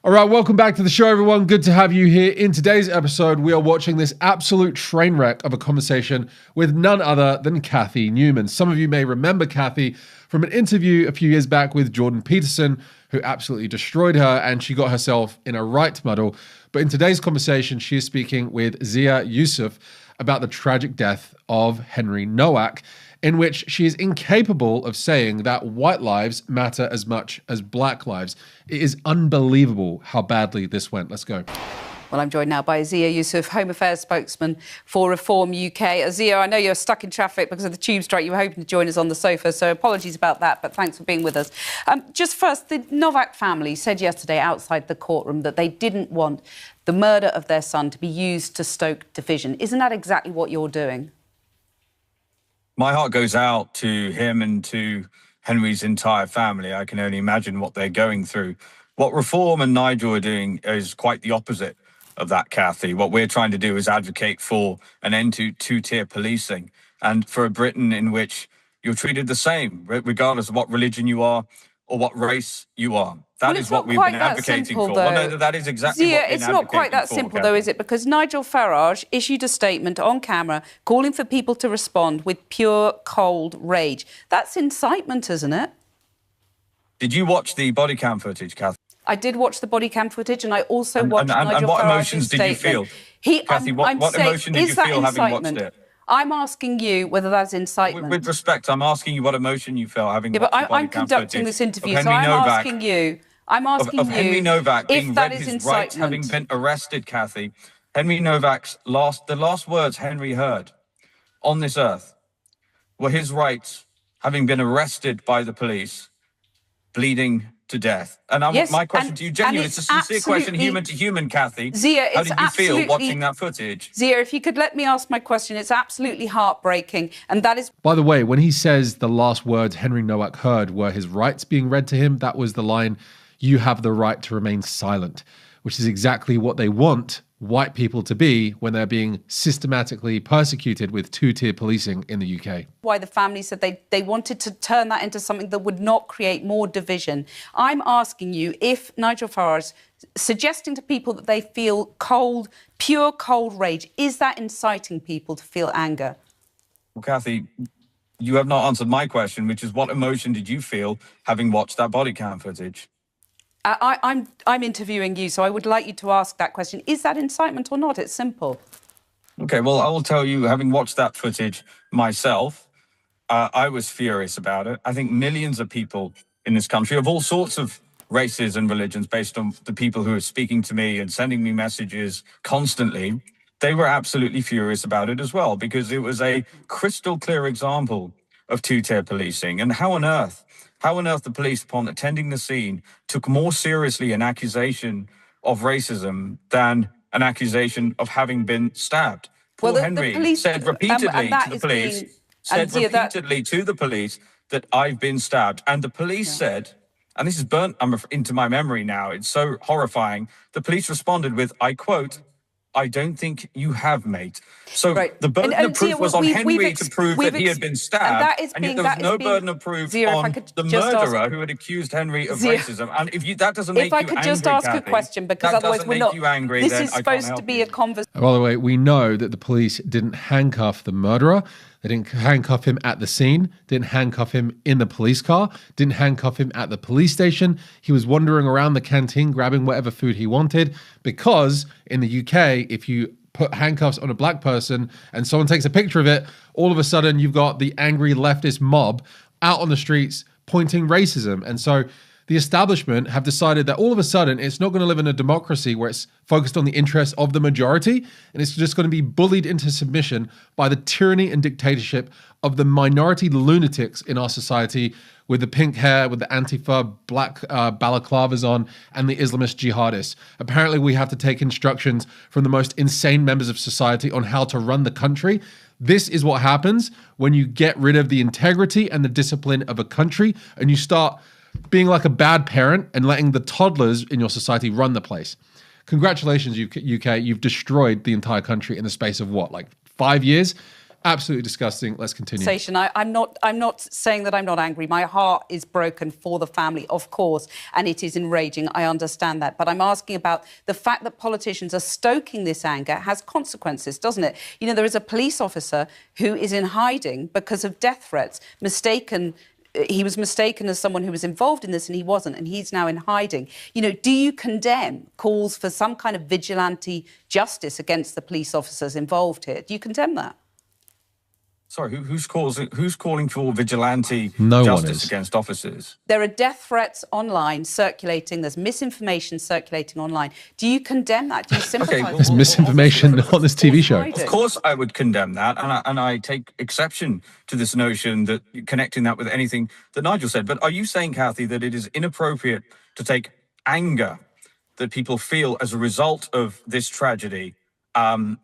All right, welcome back to the show, everyone. Good to have you here. In today's episode, we are watching this absolute train wreck of a conversation with none other than Cathy Newman. Some of you may remember Cathy from an interview a few years back with Jordan Peterson, who absolutely destroyed her, and she got herself in a right muddle. But in today's conversation, she is speaking with Zia Yusuf about the tragic death of Henry Nowak, in which she is incapable of saying that white lives matter as much as black lives. It is unbelievable how badly this went. Let's go. Well, I'm joined now by Zia Yusuf, Home Affairs spokesman for Reform UK. Zia, I know you're stuck in traffic because of the tube strike. You were hoping to join us on the sofa, so apologies about that, but thanks for being with us. Just first, the Nowak family said yesterday outside the courtroom that they didn't want the murder of their son to be used to stoke division. Isn't that exactly what you're doing? My heart goes out to him and to Henry's entire family. I can only imagine what they're going through. What Reform and Nigel are doing is quite the opposite of that, Cathy. What we're trying to do is advocate for an end to two-tier policing and for a Britain in which you're treated the same, regardless of what religion you are or what race you are. That is what we've been advocating for. Well, no, that is exactly what we've been advocating for. It's not quite that simple, though, is it? Because Nigel Farage issued a statement on camera calling for people to respond with pure, cold rage. That's incitement, isn't it? Did you watch the body cam footage, Cathy? I did watch the body cam footage, and I also watched Nigel Farage's statement. And what emotions did you feel? Cathy, what emotion did you feel having watched it? I'm asking you whether that's incitement. With respect, I'm asking you what emotion you felt having watched the body cam I'm conducting this interview, so I'm asking you Henry Nowak being read his incitement. rights having been arrested, Cathy. Henry Nowak's the last words Henry heard on this earth were his rights having been arrested by the police, bleeding to death. And my question to you, genuinely, it's a sincere question, human to human, Cathy. Zia, how did you feel watching that footage? Zia, if you could let me ask my question, it's absolutely heartbreaking, and that is... By the way, when he says the last words Henry Nowak heard were his rights being read to him, that was the line, "You have the right to remain silent," which is exactly what they want white people to be when they're being systematically persecuted with two-tier policing in the UK. Why the family said they wanted to turn that into something that would not create more division. I'm asking you if Nigel Farage suggesting to people that they feel cold, pure cold rage, is that inciting people to feel anger? Well, Cathy, you have not answered my question, which is what emotion did you feel having watched that body cam footage? I'm interviewing you, so I would like you to ask that question. Is that incitement or not? It's simple. Okay, well, I will tell you, having watched that footage myself, I was furious about it. I think millions of people in this country of all sorts of races and religions, based on the people who are speaking to me and sending me messages constantly, they were absolutely furious about it as well, because it was a crystal clear example of two-tier policing. And how on earth the police, upon attending the scene, took more seriously an accusation of racism than an accusation of having been stabbed. Poor Henry said repeatedly to the police that I've been stabbed. And the police said, and this is burnt into my memory now, it's so horrifying, the police responded with, I quote, "I don't think you have, mate." So the burden of proof was on Henry to prove that he had been stabbed, and yet there was no burden of proof on the murderer who had accused Henry of racism. And if that doesn't make you angry, if I could just ask a question, because otherwise we're not... This is supposed to be a conversation. By the way, we know that the police didn't handcuff the murderer. They didn't handcuff him at the scene, didn't handcuff him in the police car, didn't handcuff him at the police station. He was wandering around the canteen grabbing whatever food he wanted, because in the UK, if you put handcuffs on a black person and someone takes a picture of it, all of a sudden you've got the angry leftist mob out on the streets pointing racism. And so the establishment have decided that all of a sudden it's not going to live in a democracy where it's focused on the interests of the majority, and it's just going to be bullied into submission by the tyranny and dictatorship of the minority lunatics in our society with the pink hair, with the Antifa black balaclavas on, and the Islamist jihadists. Apparently we have to take instructions from the most insane members of society on how to run the country. This is what happens when you get rid of the integrity and the discipline of a country, and you start being like a bad parent and letting the toddlers in your society run the place. Congratulations, UK. You've destroyed the entire country in the space of what, like 5 years? Absolutely disgusting. Let's continue. Station, I'm not saying that I'm not angry. My heart is broken for the family, of course, and it is enraging. I understand that. But I'm asking about the fact that politicians are stoking this anger has consequences, doesn't it? You know, there is a police officer who is in hiding because of death threats, he was mistaken as someone who was involved in this and he wasn't, and he's now in hiding. You know, do you condemn calls for some kind of vigilante justice against the police officers involved here? Do you condemn that? Sorry, who's calling for vigilante No justice against officers? There are death threats online circulating. There's misinformation circulating online. Do you condemn that? Do you sympathise? Okay, There's misinformation on this TV show. Of course I would condemn that, and I take exception to this notion that connecting that with anything that Nigel said. But are you saying, Kathy, that it is inappropriate to take anger that people feel as a result of this tragedy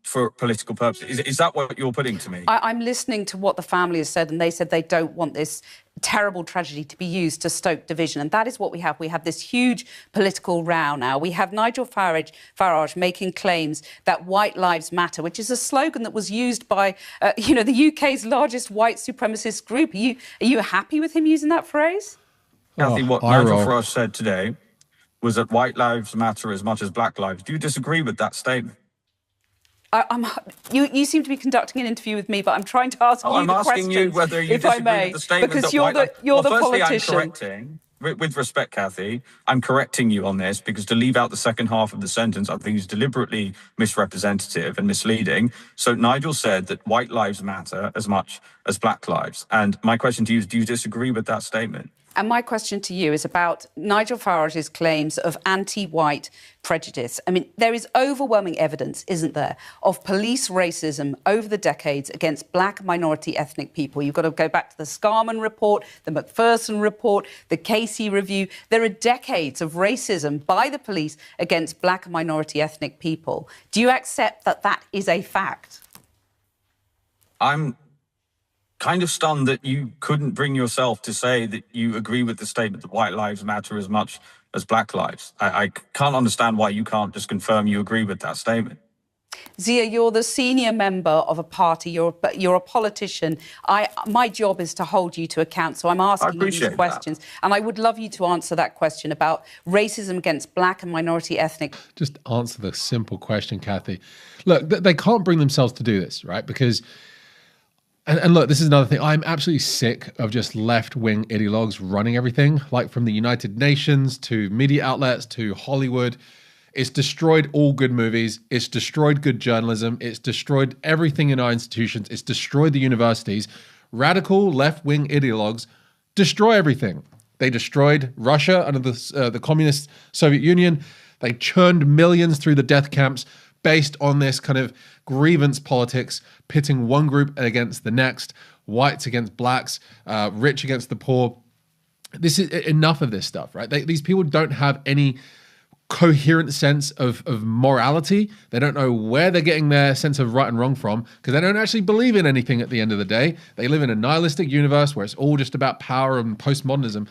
for political purposes? Is that what you're putting to me? I'm listening to what the family has said, and they said they don't want this terrible tragedy to be used to stoke division. And that is what we have. We have this huge political row now. We have Nigel Farage making claims that white lives matter, which is a slogan that was used by, the UK's largest white supremacist group. Are you happy with him using that phrase? Kathy, what Nigel Farage said today was that white lives matter as much as black lives. Do you disagree with that statement? You seem to be conducting an interview with me, but I'm trying to ask you the question. I'm asking you whether you disagree with the statement because that you're the firstly, politician. I'm correcting. With respect, Kathy, I'm correcting you on this because to leave out the second half of the sentence, I think is deliberately misrepresentative and misleading. So Nigel said that white lives matter as much as black lives. And my question to you is, do you disagree with that statement? And my question to you is about Nigel Farage's claims of anti-white prejudice. I mean, there is overwhelming evidence, isn't there, of police racism over the decades against black minority ethnic people. You've got to go back to the Scarman report, the Macpherson report, the Casey review. There are decades of racism by the police against black minority ethnic people. Do you accept that that is a fact? I'm kind of stunned that you couldn't bring yourself to say that you agree with the statement that white lives matter as much as black lives. I can't understand why you can't just confirm you agree with that statement. Zia, you're the senior member of a party. You're a politician. My job is to hold you to account, so I'm asking you these questions. That. And I would love you to answer that question about racism against black and minority ethnic. Just answer the simple question, Kathy. Look, they can't bring themselves to do this, right? Because... And look, this is another thing. I'm absolutely sick of just left-wing ideologues running everything, like from the United Nations to media outlets to Hollywood. It's destroyed all good movies. It's destroyed good journalism. It's destroyed everything in our institutions. It's destroyed the universities. Radical left-wing ideologues destroy everything. They destroyed Russia under the communist Soviet Union. They churned millions through the death camps based on this kind of grievance politics, pitting one group against the next, whites against blacks, rich against the poor. This is enough of this stuff, right? These people don't have any coherent sense of morality. They don't know where they're getting their sense of right and wrong from because they don't actually believe in anything at the end of the day. They live in a nihilistic universe where it's all just about power and postmodernism.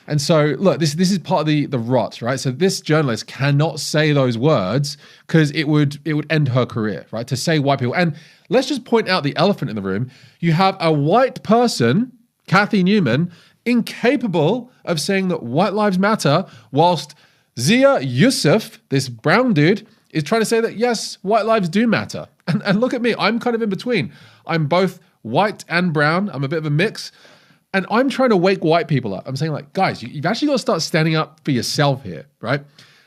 And so, look, this is part of the rot, right? So this journalist cannot say those words because it would end her career, right? To say white people. And let's just point out the elephant in the room. You have a white person, Cathy Newman, incapable of saying that white lives matter, whilst Zia Yusuf, this brown dude, is trying to say that, yes, white lives do matter. And look at me, I'm kind of in between. I'm both white and brown. I'm a bit of a mix. And I'm trying to wake white people up. I'm saying, like, guys, you've actually got to start standing up for yourself here, right?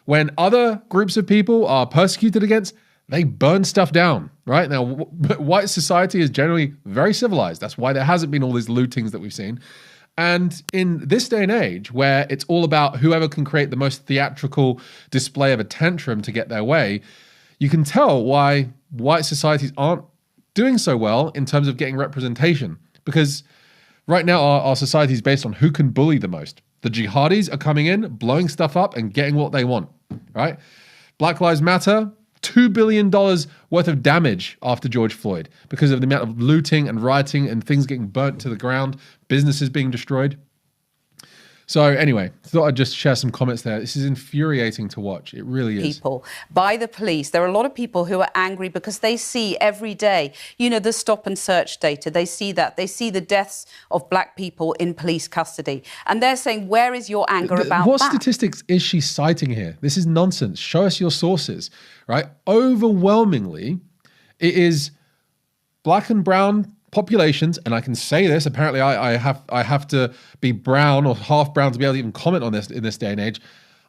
When other groups of people are persecuted against, they burn stuff down, right? Now, white society is generally very civilized. That's why there hasn't been all these lootings that we've seen. And in this day and age, where it's all about whoever can create the most theatrical display of a tantrum to get their way, you can tell why white societies aren't doing so well in terms of getting representation. Because right now, our society is based on who can bully the most. The jihadis are coming in, blowing stuff up and getting what they want, right? Black Lives Matter, $2 billion worth of damage after George Floyd because of the amount of looting and rioting and things getting burnt to the ground, businesses being destroyed. So anyway, thought I'd just share some comments there. This is infuriating to watch. It really is. People by the police. There are a lot of people who are angry because they see every day, you know, the stop and search data. They see that. They see the deaths of black people in police custody. And they're saying, where is your anger about what that? What statistics is she citing here? This is nonsense. Show us your sources, right? Overwhelmingly, it is black and brown populations, and I can say this, apparently I have to be brown or half brown to be able to even comment on this in this day and age.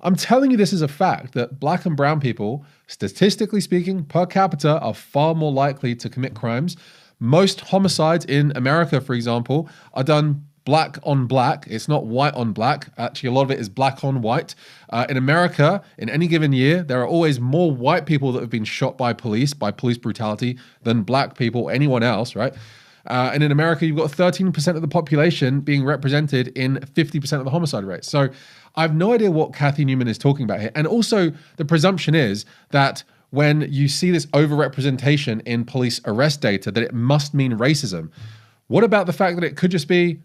I'm telling you this is a fact, that black and brown people, statistically speaking, per capita, are far more likely to commit crimes. Most homicides in America, for example, are done black on black. It's not white on black. Actually, a lot of it is black on white. In America, in any given year, there are always more white people that have been shot by police brutality, than black people, anyone else, right? And in America, you've got 13% of the population being represented in 50% of the homicide rate. So I have no idea what Cathy Newman is talking about here. And also, the presumption is that when you see this overrepresentation in police arrest data, that it must mean racism. What about the fact that it could just be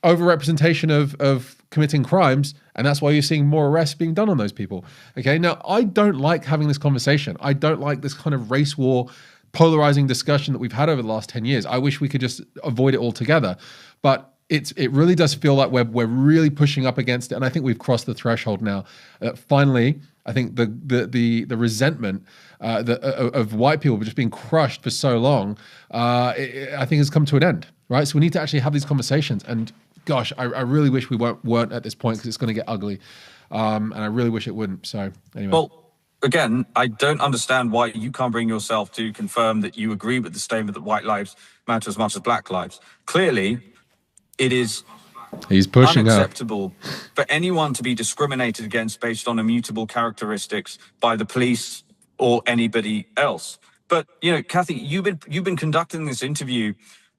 overrepresentation of committing crimes, and that's why you're seeing more arrests being done on those people? Okay, now, I don't like having this conversation. I don't like this kind of race war polarizing discussion that we've had over the last 10 years. I wish we could just avoid it altogether. But it really does feel like we're really pushing up against it, and I think we've crossed the threshold now. Finally, I think the resentment of white people just being crushed for so long, I think has come to an end, right? So we need to actually have these conversations. And gosh, I really wish we weren't at this point, because it's going to get ugly, and I really wish it wouldn't. So anyway. Well, again, I don't understand why you can't bring yourself to confirm that you agree with the statement that white lives matter as much as black lives. Clearly, it is unacceptable for anyone to be discriminated against based on immutable characteristics by the police or anybody else. But, you know, Cathy, you've been conducting this interview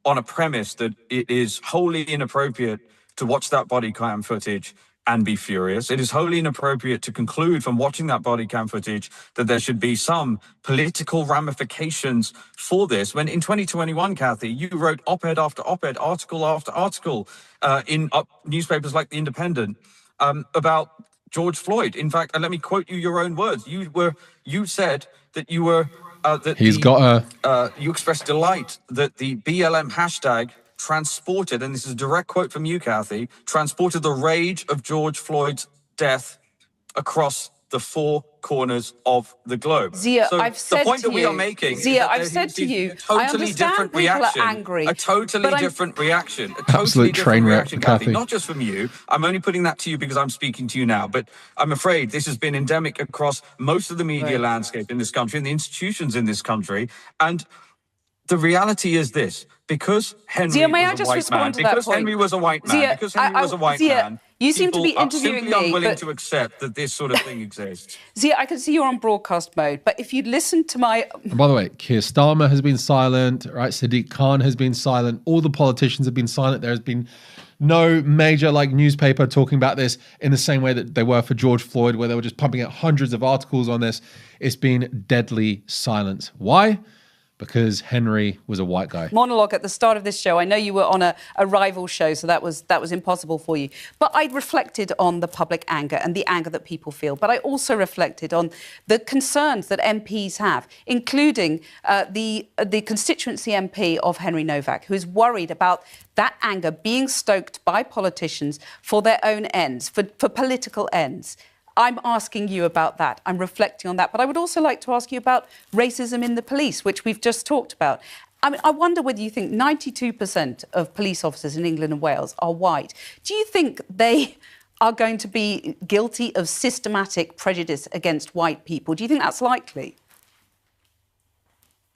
on a premise that it is wholly inappropriate to watch that body cam footage and be furious. It is wholly inappropriate to conclude from watching that body cam footage that there should be some political ramifications for this. When in 2021, Cathy, you wrote op-ed after op-ed, article after article in newspapers like The Independent about George Floyd. In fact, let me quote you your own words. You said that you were you expressed delight that the BLM hashtag transported, and this is a direct quote from you, Cathy, transported the rage of George Floyd's death across the four corners of the globe. Zia, so I've said the point to that we you, are making Zia, is that I've said to you, a totally I understand different people reaction, are angry, a totally different reaction, a Absolute totally train different wreck, reaction, Cathy. Cathy. Not just from you. I'm only putting that to you because I'm speaking to you now. But I'm afraid this has been endemic across most of the media landscape in this country and the institutions in this country. And the reality is this: because Henry was a white man, because Henry was a white man, because Henry was a white man, you seem to be people are interviewing simply me, unwilling but to accept that this sort of thing exists. Zia, I can see you're on broadcast mode, but if you'd listen to my... And by the way, Keir Starmer has been silent, right? Sadiq Khan has been silent. All the politicians have been silent. There has been no major newspaper talking about this in the same way that they were for George Floyd, where they were just pumping out hundreds of articles on this. It's been deadly silence. Why? Because Henry was a white guy. Monologue at the start of this show. I know you were on a rival show, so that was impossible for you. But I reflected on the public anger and the anger that people feel. But I also reflected on the concerns that MPs have, including the constituency MP of Henry Nowak, who is worried about that anger being stoked by politicians for their own ends, for political ends. I'm asking you about that. I'm reflecting on that. But I would also like to ask you about racism in the police, which we've just talked about. I mean, I wonder whether you think 92% of police officers in England and Wales are white. Do you think they are going to be guilty of systematic prejudice against white people? Do you think that's likely?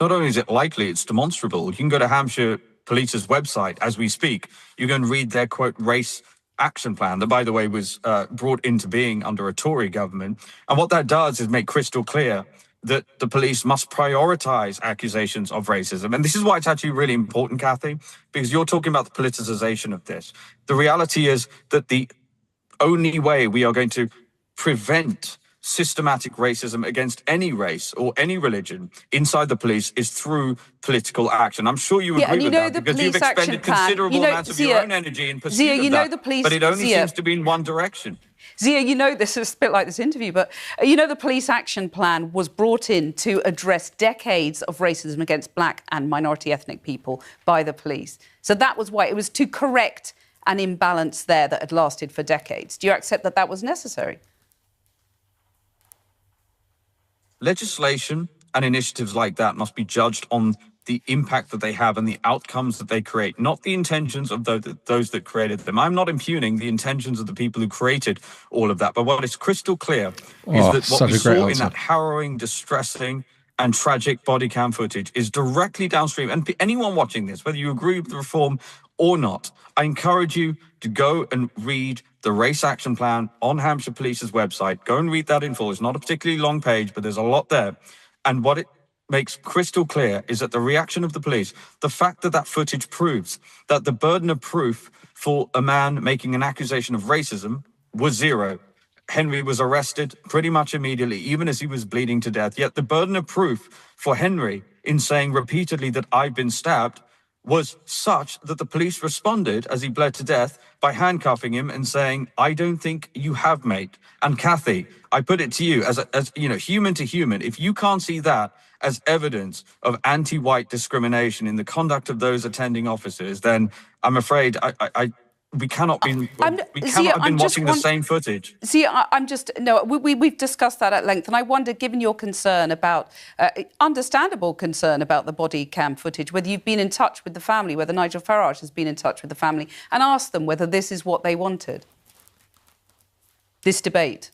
Not only is it likely, it's demonstrable. You can go to Hampshire Police's website as we speak. You can read their, quote, race action plan that, by the way, was brought into being under a Tory government. And what that does is make crystal clear that the police must prioritize accusations of racism. And this is why it's actually really important, Cathy, because you're talking about the politicization of this. The reality is that the only way we are going to prevent systematic racism against any race or any religion inside the police is through political action. I'm sure you agree with that, because you've expended considerable amounts of your own energy in pursuit of that, but it only seems to be in one direction. Zia, you know, this is a bit like this interview, but you know the police action plan was brought in to address decades of racism against black and minority ethnic people by the police. So that was why it was to correct an imbalance there that had lasted for decades. Do you accept that that was necessary? Legislation and initiatives like that must be judged on the impact that they have and the outcomes that they create, not the intentions of those that created them. I'm not impugning the intentions of the people who created all of that, but what is crystal clear is that what we saw in that harrowing, distressing, and tragic body cam footage is directly downstream. And anyone watching this, whether you agree with the reform or not, I encourage you to go and read the race action plan on Hampshire Police's website. Go and read that in full. It's not a particularly long page, but there's a lot there. And what it makes crystal clear is that the reaction of the police, the fact that that footage proves that the burden of proof for a man making an accusation of racism was zero. Henry was arrested pretty much immediately, even as he was bleeding to death. Yet the burden of proof for Henry in saying repeatedly that I've been stabbed was such that the police responded as he bled to death by handcuffing him and saying, I don't think you have, mate. And Kathy, I put it to you as you know, human to human, if you can't see that as evidence of anti-white discrimination in the conduct of those attending officers, then I'm afraid we cannot be watching the same footage. See, we've discussed that at length, and I wonder, given your concern about, understandable concern about the body cam footage, whether you've been in touch with the family, whether Nigel Farage has been in touch with the family and asked them whether this is what they wanted, this debate.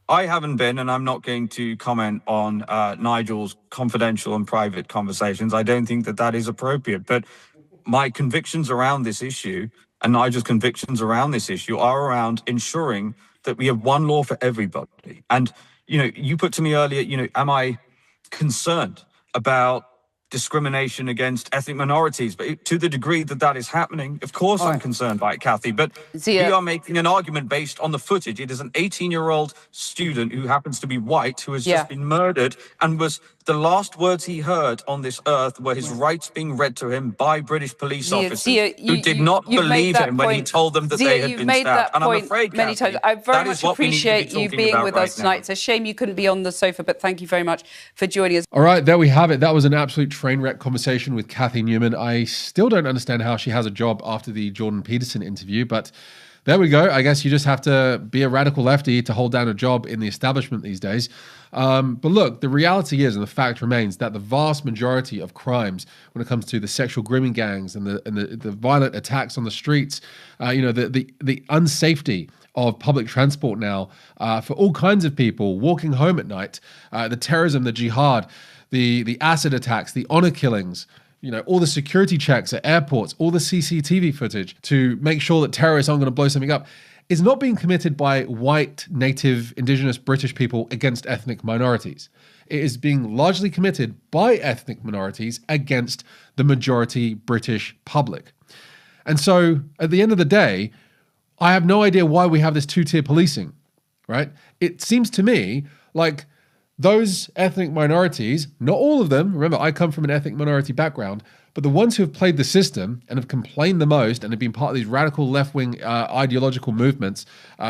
I haven't been, and I'm not going to comment on Nigel's confidential and private conversations. I don't think that that is appropriate, but my convictions around this issue and Nigel's convictions around this issue are around ensuring that we have one law for everybody. And, you know, you put to me earlier, you know, am I concerned about discrimination against ethnic minorities? But to the degree that that is happening, of course I'm concerned by it, Kathy. But we are making an argument based on the footage. It is an 18-year-old student who happens to be white who has just been murdered, and was the last words he heard on this earth were his rights being read to him by British police officers who did not believe him when he told them that they had been stabbed. And I'm afraid, many times. I very much appreciate you being with us tonight. It's a shame you couldn't be on the sofa, but thank you very much for joining us. All right, there we have it. That was an absolute train wreck conversation with Kathy Newman. I still don't understand how she has a job after the Jordan Peterson interview, but there we go. I guess you just have to be a radical lefty to hold down a job in the establishment these days. But look, the reality is, and the fact remains, that the vast majority of crimes, when it comes to the sexual grooming gangs and the violent attacks on the streets, the unsafety of public transport now for all kinds of people walking home at night, the terrorism, the jihad, the acid attacks, the honor killings, you know, all the security checks at airports, all the CCTV footage to make sure that terrorists aren't going to blow something up, is not being committed by white, native, indigenous British people against ethnic minorities. It is being largely committed by ethnic minorities against the majority British public. And so, at the end of the day, I have no idea why we have this two-tier policing, right? It seems to me like those ethnic minorities, not all of them, remember, I come from an ethnic minority background, but the ones who have played the system and have complained the most and have been part of these radical left-wing ideological movements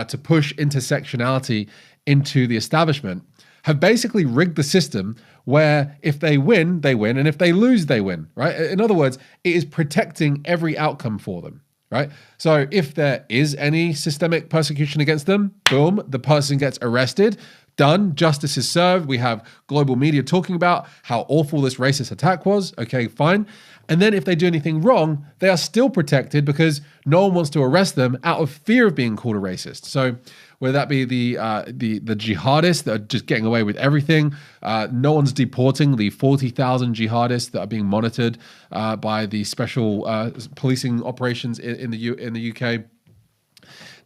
to push intersectionality into the establishment have basically rigged the system where if they win, and if they lose, they win, right? In other words, it is protecting every outcome for them, right? So if there is any systemic persecution against them, boom, the person gets arrested, done, justice is served. We have global media talking about how awful this racist attack was. Okay, fine. And then if they do anything wrong, they are still protected because no one wants to arrest them out of fear of being called a racist. So whether that be the jihadists that are just getting away with everything, no one's deporting the 40,000 jihadists that are being monitored by the special policing operations in the UK.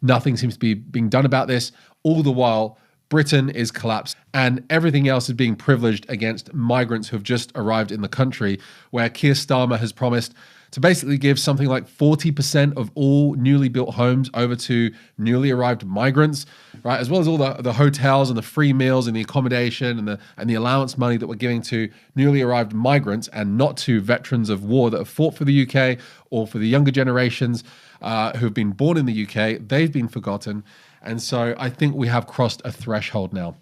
Nothing seems to be being done about this. All the while, Britain is collapsed and everything else is being privileged against migrants who have just arrived in the country, where Keir Starmer has promised to basically give something like 40% of all newly built homes over to newly arrived migrants, right? As well as all the hotels and the free meals and the accommodation and the allowance money that we're giving to newly arrived migrants, and not to veterans of war that have fought for the UK or for the younger generations who have been born in the UK. They've been forgotten. And so I think we have crossed a threshold now.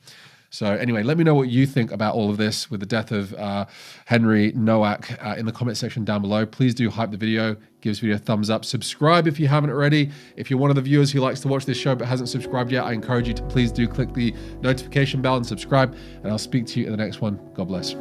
So anyway, let me know what you think about all of this with the death of Henry Nowak in the comment section down below. Please do hype the video, give this video a thumbs up, subscribe if you haven't already. If you're one of the viewers who likes to watch this show but hasn't subscribed yet, I encourage you to please do click the notification bell and subscribe, and I'll speak to you in the next one. God bless.